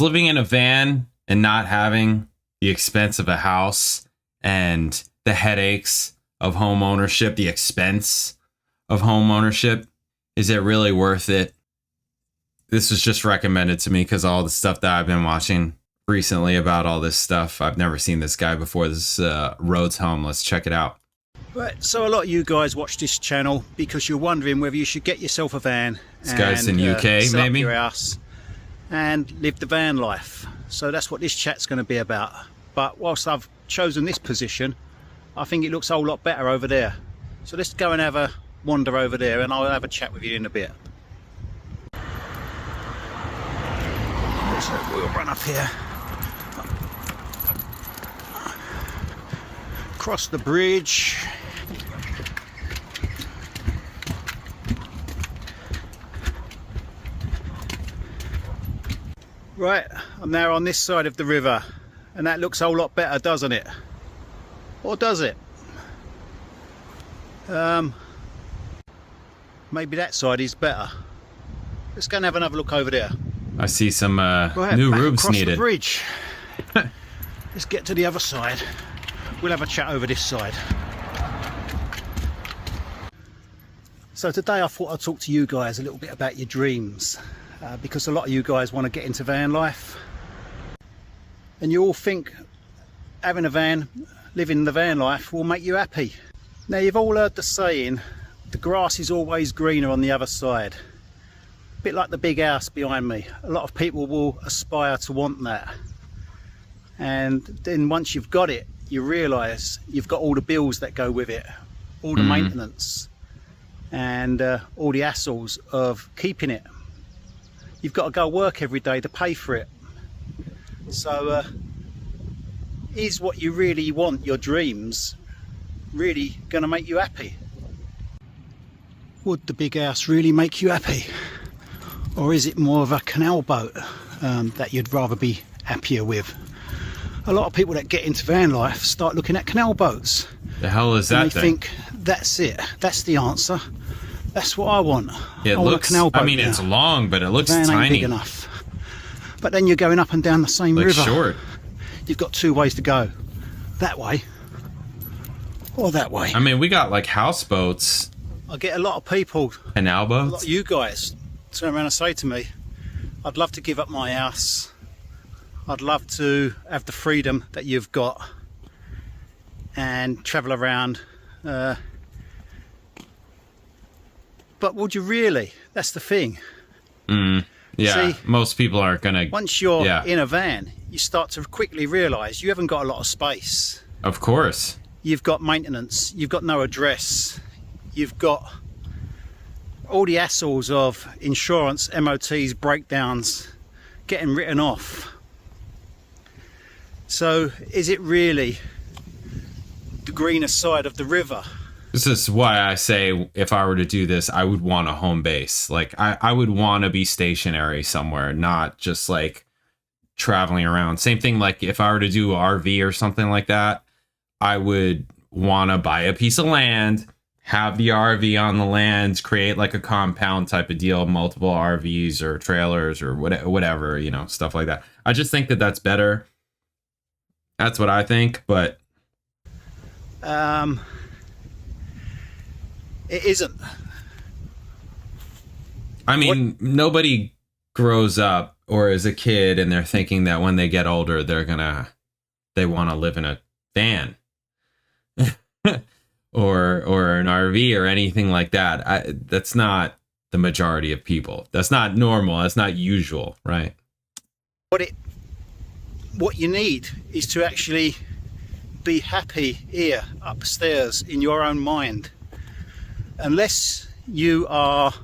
It's living in a van and not having the expense of a house and the headaches of home ownership, the expense of home ownership. Is it really worth it? This was just recommended to me because all the stuff that I've been watching recently about all this stuff. I've never seen this guy before. This is Roads Home. Let's check it out. Right, so a lot of you guys watch this channel because you're wondering whether you should get yourself a van. This guy's in UK, set up maybe? your house and live the van life. So that's what this chat's going to be about. But whilst I've chosen this position, I think it looks a whole lot better over there. So let's go and have a wander over there and I'll have a chat with you in a bit. So we'll run up here, cross the bridge. Right, I'm now on this side of the river and that looks a whole lot better, doesn't it? Or does it? Maybe that side is better. Let's go and have another look over there. I see some Right, new back roofs across needed. the bridge. Let's get to the other side. We'll have a chat over this side. So today I thought I'd talk to you guys a little bit about your dreams, because a lot of you guys want to get into van life and you all think having a van, living the van life will make you happy. Now you've all heard the saying, the grass is always greener on the other side. A bit like the big house behind me. A lot of people will aspire to want that, and then once you've got it you realise you've got all the bills that go with it, all the maintenance and all the hassles of keeping it. You've got to go work every day to pay for it. So is what you really want, your dreams, really going to make you happy? Would the big house really make you happy? Or is it more of a canal boat that you'd rather be happier with? A lot of people that get into van life start looking at canal boats. The hell is that and they thing? think, that's it, that's the answer. That's what I want. It I want looks, a canal boat. I mean, now. it's long, but it looks The van ain't tiny. big enough. But then you're going up and down the same Like river. short. You've got two ways to go. That way or that way. I mean, we got like houseboats, I get a lot of people, canal a lot boats. of you guys turn around and say to me, I'd love to give up my house. I'd love to have the freedom that you've got and travel around. But would you really? That's the thing. Yeah, See, most people aren't gonna. Once you're Yeah. in a van, you start to quickly realise you haven't got a lot of space. Of course. You've got maintenance, you've got no address, you've got all the hassles of insurance, MOTs, breakdowns, getting written off. So is it really the greener side of the river? This is why I say if I were to do this, I would want a home base. Like I would want to be stationary somewhere, not just like traveling around. Same thing like if I were to do RV or something like that, I would want to buy a piece of land, have the RV on the land, create like a compound type of deal, multiple RVs or trailers or whatever, you know, stuff like that. I just think that that's better. That's what I think, but It isn't. I mean, nobody grows up or is a kid and they're thinking that when they get older, they want to live in a van or an RV or anything like that. That's not the majority of people. That's not normal. That's not usual, right? What you need is to actually be happy here upstairs in your own mind. Unless you are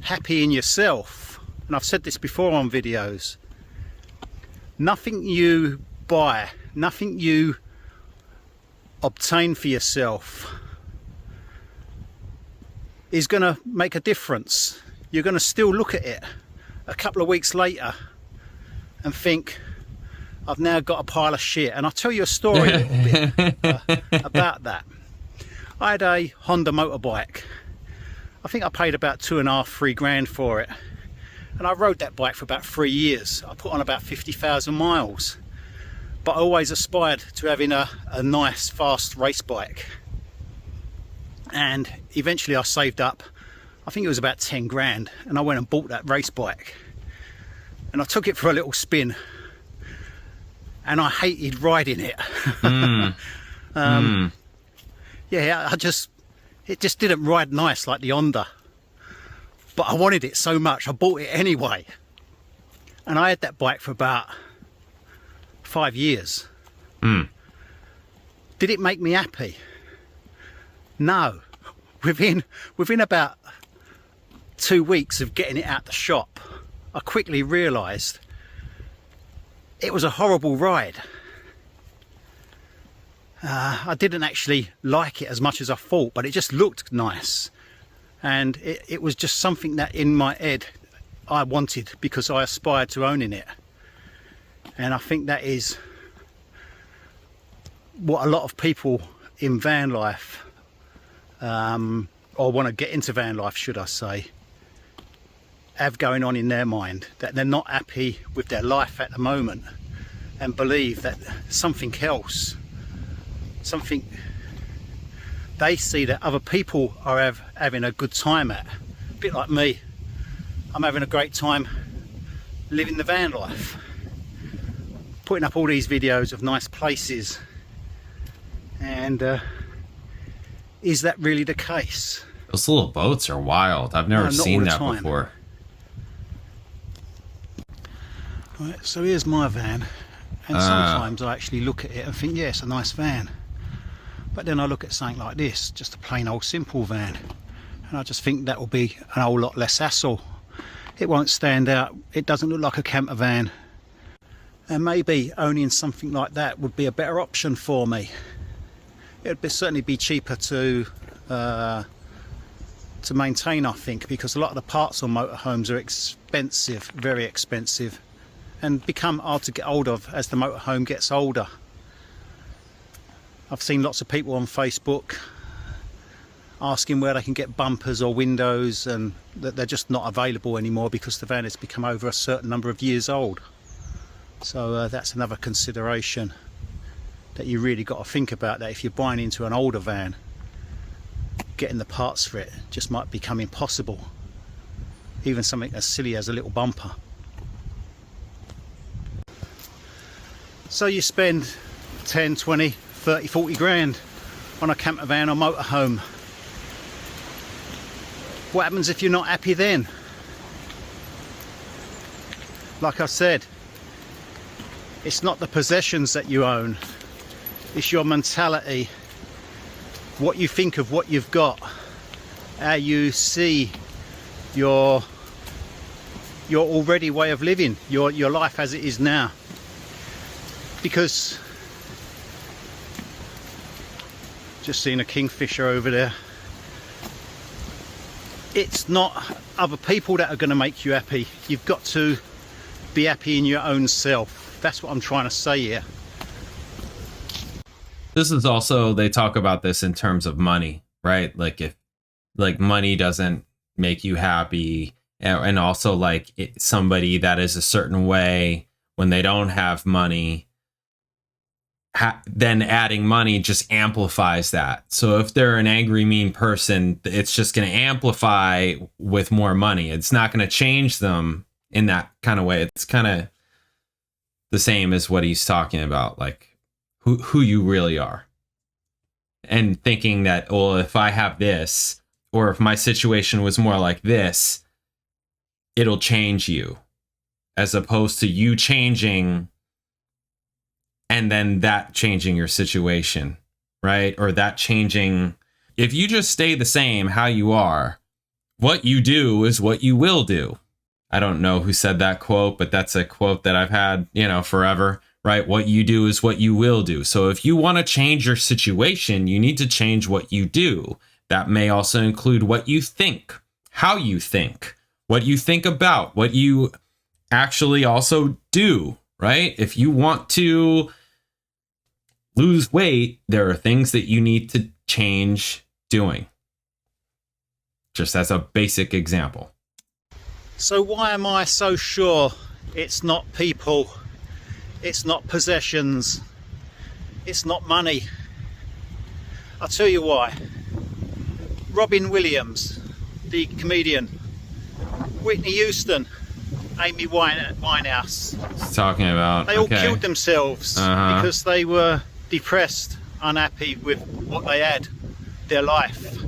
happy in yourself, and I've said this before on videos, nothing you buy, nothing you obtain for yourself is going to make a difference. You're going to still look at it a couple of weeks later and think, I've now got a pile of shit. And I'll tell you a story a little bit about that. I had a Honda motorbike. I think I paid about 2.5, 3 grand for it. And I rode that bike for about 3 years. I put on about 50,000 miles. But I always aspired to having a nice, fast race bike. And eventually I saved up, I think it was about 10 grand, and I went and bought that race bike. And I took it for a little spin. And I hated riding it. Yeah, it just didn't ride nice like the Honda. But I wanted it so much, I bought it anyway. And I had that bike for about 5 years. Did it make me happy? No. Within about 2 weeks of getting it out the shop, I quickly realised it was a horrible ride. I didn't actually like it as much as I thought, but it just looked nice. And it was just something that in my head I wanted because I aspired to owning it. And I think that is what a lot of people in van life, or want to get into van life, should I say, have going on in their mind, that they're not happy with their life at the moment and believe that something else, something they see that other people are having a good time at. A bit like me, I'm having a great time living the van life, putting up all these videos of nice places. And is that really the case? Those little boats are wild. I've never seen that before. Right, so here's my van, and sometimes I actually look at it and think, yeah, it's a nice van. But then I look at something like this, just a plain old simple van, and I just think that will be a whole lot less hassle. It won't stand out, it doesn't look like a camper van, and maybe owning something like that would be a better option for me. It would certainly be cheaper to maintain, I think, because a lot of the parts on motorhomes are expensive, very expensive, and become hard to get hold of as the motorhome gets older. I've seen lots of people on Facebook asking where they can get bumpers or windows, and that they're just not available anymore because the van has become over a certain number of years old. So that's another consideration that you really got to think about, that if you're buying into an older van, getting the parts for it just might become impossible. Even something as silly as a little bumper. So you spend 10, 20, 30, 40 grand on a camper van or motorhome. What happens if you're not happy then? Like I said, it's not the possessions that you own, it's your mentality, what you think of what you've got, how you see your already way of living, your life as it is now. Because, just seeing a kingfisher over there, it's not other people that are going to make you happy. You've got to be happy in your own self. That's what I'm trying to say here. This is also, they talk about this in terms of money, right? Like if money doesn't make you happy, and also like somebody that is a certain way when they don't have money, then adding money just amplifies that. So if they're an angry, mean person, it's just going to amplify with more money. It's not going to change them in that kind of way. It's kind of the same as what he's talking about, like who you really are. And thinking that, well, if I have this, or if my situation was more like this, it'll change you, as opposed to you changing and then that changing your situation, right? Or that changing. If you just stay the same how you are, what you do is what you will do. I don't know who said that quote, but that's a quote that I've had, forever, right? What you do is what you will do. So if you want to change your situation, you need to change what you do. That may also include what you think, how you think, what you think about, what you actually also do, right? If you want to lose weight, there are things that you need to change doing. Just as a basic example. So why am I so sure it's not people, it's not possessions, it's not money? I'll tell you why. Robin Williams, the comedian, Whitney Houston, Amy Winehouse. It's talking about, they all killed themselves because they were depressed, unhappy with what they had, their life.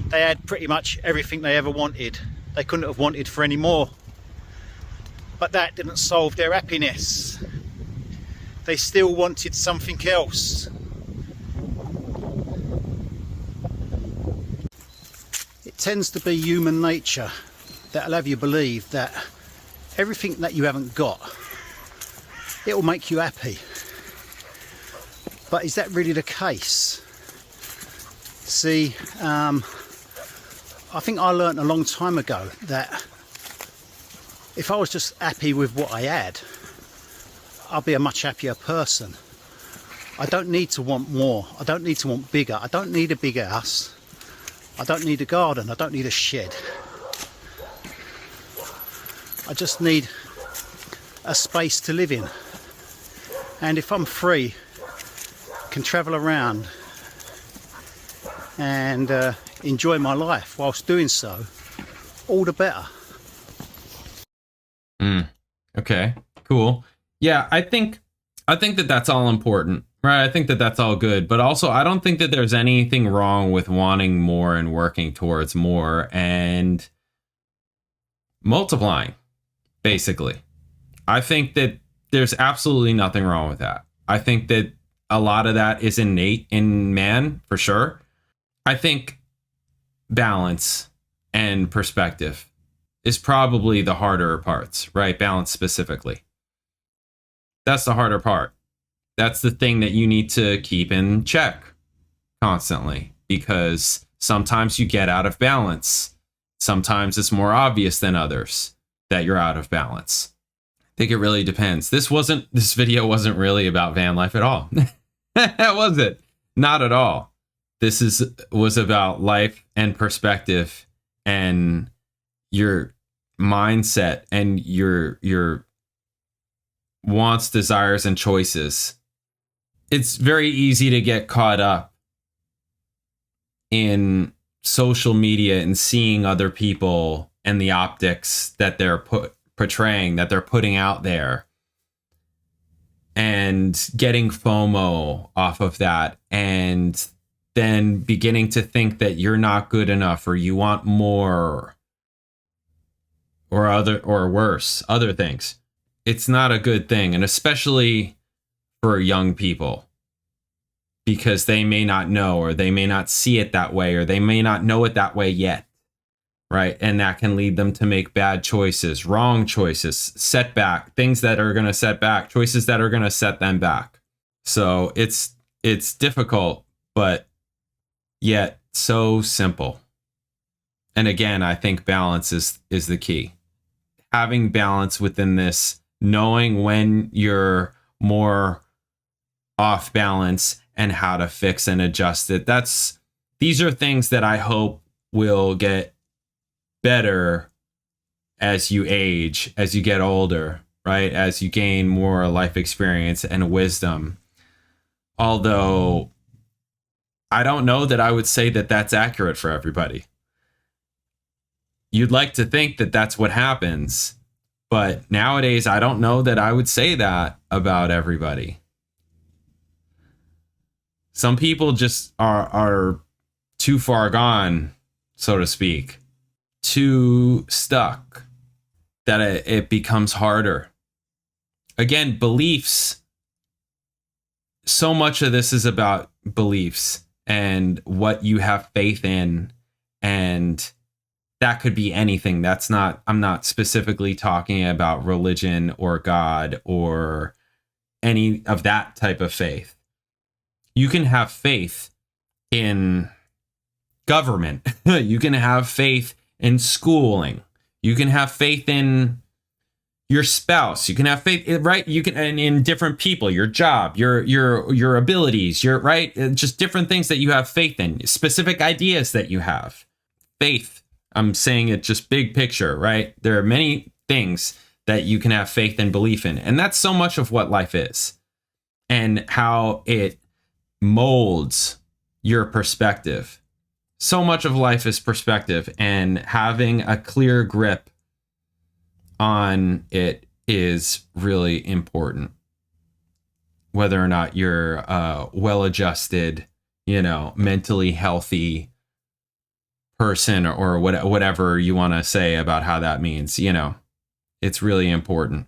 They had pretty much everything they ever wanted. They couldn't have wanted for any more. But that didn't solve their happiness. They still wanted something else. It tends to be human nature that'll have you believe that everything that you haven't got, it will make you happy. But is that really the case? See, I think I learnt a long time ago that if I was just happy with what I had, I'll be a much happier person. I don't need to want more. I don't need to want bigger. I don't need a big house. I don't need a garden. I don't need a shed. I just need a space to live in. And if I'm free, can travel around and enjoy my life whilst doing so, all the better. Okay, cool. Yeah, I think that that's all important, right? I think that that's all good, but also I don't think that there's anything wrong with wanting more and working towards more and multiplying, basically. I think that there's absolutely nothing wrong with that. I think that a lot of that is innate in man, for sure. I think balance and perspective is probably the harder parts, right? Balance specifically. That's the harder part. That's the thing that you need to keep in check constantly, because sometimes you get out of balance. Sometimes it's more obvious than others that you're out of balance. I think it really depends. This video wasn't really about van life at all. Was it? Not at all. This was about life and perspective and your mindset and your wants, desires, and choices. It's very easy to get caught up in social media and seeing other people and the optics that they're portraying, that they're putting out there, and getting FOMO off of that, and then beginning to think that you're not good enough or you want more or worse, other things. It's not a good thing, and especially for young people, because they may not know, or they may not see it that way, or they may not know it that way yet, right? And that can lead them to make bad choices, wrong choices, setback, things that are going to set back, choices that are going to set them back. So it's difficult, but yet so simple. And again, I think balance is the key. Having balance within this, knowing when you're more off balance and how to fix and adjust it. These are things that I hope will get better as you age, as you get older, right? As you gain more life experience and wisdom. Although I don't know that I would say that that's accurate for everybody. You'd like to think that that's what happens, but nowadays I don't know that I would say that about everybody. Some people just are too far gone, so to speak, too stuck, that it becomes harder. Again, beliefs. So much of this is about beliefs and what you have faith in, and that could be anything. I'm not specifically talking about religion or God or any of that type of faith. You can have faith in government. You can have faith in schooling. You can have faith in your spouse. You can have faith, right? You can, and in different people, your job, your abilities, right? Just different things that you have faith in, specific ideas that you have. Faith I'm saying it just big picture, right? There are many things that you can have faith and belief in. And that's so much of what life is and how it molds your perspective. So much of life is perspective, and having a clear grip on it is really important. Whether or not you're a well-adjusted, mentally healthy person or whatever you want to say about how that means, it's really important.